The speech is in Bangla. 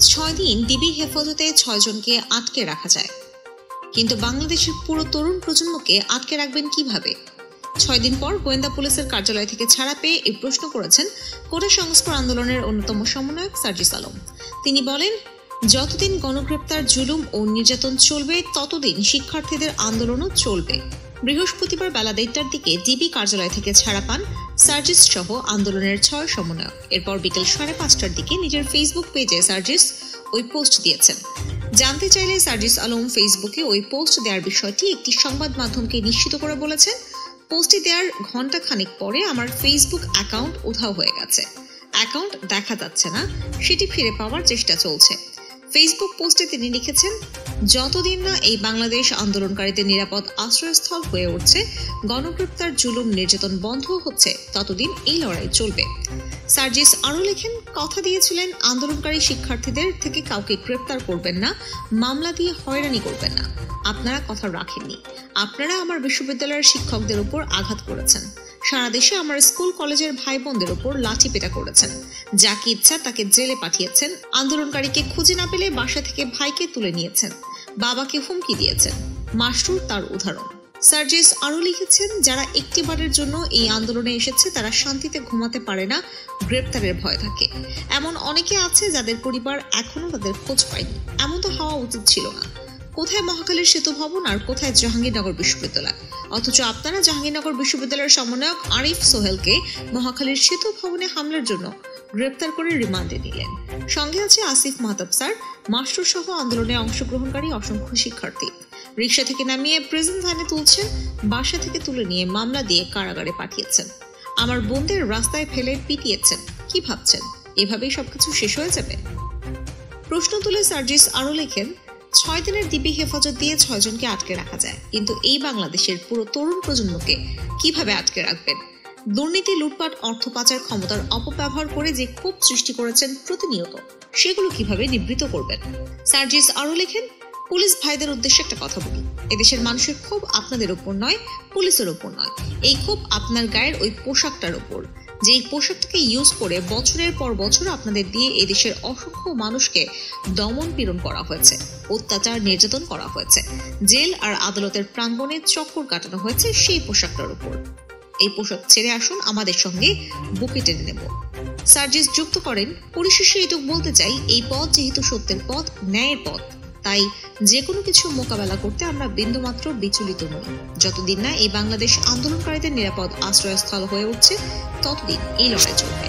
6 দিন ডিবি হেফাজতে 6 জনকে আটকে রাখা যায়, কিন্তু বাংলাদেশের পুরো তরুণ প্রজন্মকে আটকে রাখবেন কিভাবে? 6 দিন পর গোয়েন্দা পুলিশের কার্যালয় থেকে ছাড়া পেয়ে এই প্রশ্ন করেছেন কোটা সংস্কার আন্দোলনের অন্যতম সমন্বয়ক সার্জিস আলম। তিনি বলেন, যতদিন গণগ্রেপ্তার, জুলুম ও নির্যাতন চলবে ততদিন শিক্ষার্থীদের আন্দোলনও চলবে। বৃহস্পতিবার বেলা 1টার দিকে ডিবি কার্যালয় থেকে ছাড়া পান সার্জিস সহ আন্দোলনের 6 সমন্বয়ক। এরপর বিকেল 5:30টার দিকে নিজের ফেসবুক পেজে সার্জিস ওই পোস্ট দিয়েছেন। জানতে চাইলে সার্জিস আলম ফেসবুকে ওই পোস্ট দেওয়ার বিষয়টি একটি সংবাদ মাধ্যমকে নিশ্চিত করে বলেছেন, পোস্টটি দেওয়ার ঘন্টা খানিক পরে আমার ফেসবুক অ্যাকাউন্ট উধাও হয়ে গেছে। অ্যাকাউন্ট দেখা যাচ্ছে না, সেটি ফিরে পাওয়ার চেষ্টা চলছে। ফেসবুক পোস্টে তিনি লিখেছেন, যতদিন না এই বাংলাদেশ আন্দোলনকারীদের নিরাপদ আশ্রয়স্থল হয়ে উঠছে, গণগ্রেপ্তার, জুলুম, নির্যাতন বন্ধ হচ্ছে, ততদিন এই লড়াই চলবে। সার্জিস আরও লেখেন, কথা দিয়েছিলেন আন্দোলনকারী শিক্ষার্থীদের থেকে কাউকে গ্রেপ্তার করবেন না, মামলা দিয়ে হয়রানি করবেন না। আপনারা কথা রাখেননি। আপনারা আমার বিশ্ববিদ্যালয়ের শিক্ষকদের উপর আঘাত করেছেন। সারা দেশে আমার স্কুল কলেজের ভাই বোনদের উপর লাঠিপেটা করেছেন। যাকে ইচ্ছা তাকে জেলে পাঠিয়েছেন। আন্দোলনকারীকে খুঁজে না পেলে বাসা থেকে ভাইকে তুলে নিয়েছেন। বাবাকে হুমকি দিয়েছেন। মাসরুর তার উদাহরণ। সার্জিস আরও লিখেছেন, যারা একটিবারের জন্য এই আন্দোলনে এসেছে তারা শান্তিতে ঘুমাতে পারে না, গ্রেপ্তারের ভয় থাকে। এমন অনেকে আছে যাদের পরিবার এখনো তাদের খোঁজ পায়নি। এমন তো হওয়া উচিত ছিল না। কোথায় মহাখালীর সেতু ভবন আর কোথায় জাহাঙ্গীরনগর বিশ্ববিদ্যালয়? অথচ আপনারা জাহাঙ্গীরনগর বিশ্ববিদ্যালয়ের সমন্বয়ক আরিফ সোহেলকে মহাখালীর সেতু ভবনে হামলার জন্য গ্রেপ্তার করে রিমান্ডে নিলেন। সঙ্গে আছে আসিফ মাহতাব স্যার, মাস্টার সহ আন্দোলনে অংশগ্রহণকারী অসংখ্য শিক্ষার্থী। রিকশা থেকে নামিয়ে প্রিজন ভ্যানে তুলছেন, বাসা থেকে তুলে নিয়ে মামলা দিয়ে কারাগারে পাঠিয়েছেন। আমার বোনদের রাস্তায় ফেলে পিটিয়েছেন। কি ভাবছেন এভাবেই সবকিছু শেষ হয়ে যাবে? প্রশ্ন তুলে সার্জিস আরও লেখেন, 6 দিনের ডিবি হেফাজত দিয়ে 6 জনকে আটকে রাখা যায়, কিন্তু এই বাংলাদেশের পুরো তরুণ প্রজন্মকে কিভাবে আটকে রাখবেন? দুর্নীতি, লুটপাট, অর্থ পাচার, ক্ষমতার অপব্যবহার করে যে ক্ষোভ সৃষ্টি করেছেন প্রতিনিয়ত, সেগুলো কিভাবে নিবৃত্ত করবেন? সার্জিস আরও লেখেন, পুলিশ ভাইদের উদ্দেশ্যে একটা কথা বলি, এদেশের মানুষের ক্ষোভ আপনাদের ওপর নয়, পুলিশের ওপর নয়। এই ক্ষোভ আপনার গায়ের ওই পোশাকটার ওপর, যে পোশাকটাকে ইউজ করে বছরের পর বছর আপনাদের দিয়ে এদেশের অসংখ্য মানুষকে দমন পীড়ন করা হয়েছে, অত্যাচার, নির্যাতন করা হয়েছে, জেল আর আদালতের প্রাঙ্গণে চক্কর কাটানো হয়েছে সেই পোশাকটার উপর। এই পোশাক ছেড়ে আসুন, আমাদের সঙ্গে বুকে টেনে নেব। সার্জিস যুক্ত করেন, পরিশেষে এটুকু বলতে চাই, এই পথ যেহেতু সত্যের পথ, ন্যায়ের পথ, তাই যে কোনো কিছু মোকাবেলা করতে আমরা বিন্দুমাত্র বিচলিত নই। যতদিন না এই বাংলাদেশ আন্দোলনকারীদের নিরাপদ আশ্রয়স্থল হয়ে উঠছে, ততদিন এই লড়াই চলবে।